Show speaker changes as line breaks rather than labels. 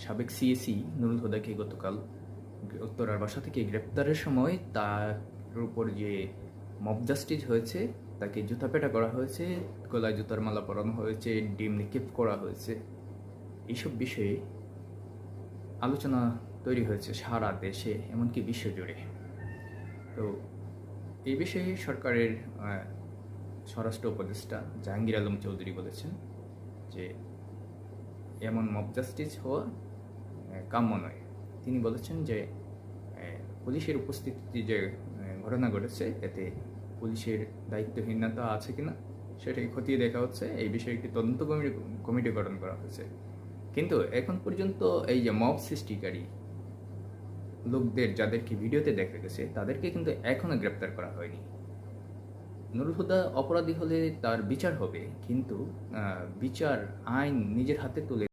সাবেক সিএসি নুরুল হুদাকে গতকাল উত্তরার বাসা থেকে গ্রেপ্তারের সময় তার উপর যে মব জাস্টিস হয়েছে, তাকে জুতাপেটা করা হয়েছে, গলায় জুতার মালা পরানো হয়েছে, ডিম নিক্ষেপ করা হয়েছে, এইসব বিষয়ে আলোচনা তৈরি হয়েছে সারা দেশে, এমনকি বিশ্বজুড়ে। তো এই বিষয়ে সরকারের স্বরাষ্ট্র উপদেষ্টা জাহাঙ্গীর আলম চৌধুরী বলেছেন যে এমন মব জাস্টিস হওয়া কাম্য নয়। তিনি বলেছেন যে পুলিশের উপস্থিতিতে যে ঘটনা ঘটেছে এতে পুলিশের দায়িত্বহীনতা আছে কিনা সেটাকে খতিয়ে দেখা হচ্ছে। এই বিষয়ে একটি তদন্ত কমিটি গঠন করা হয়েছে। কিন্তু এখন পর্যন্ত এই যে মব সৃষ্টিকারী লোকদের যাদেরকে ভিডিওতে দেখা গেছে তাদেরকে কিন্তু এখনো গ্রেপ্তার করা হয়নি। নুরুল হুদা অপরাধী হলে তার বিচার হবে, কিন্তু বিচার আইন নিজের হাতে তুলে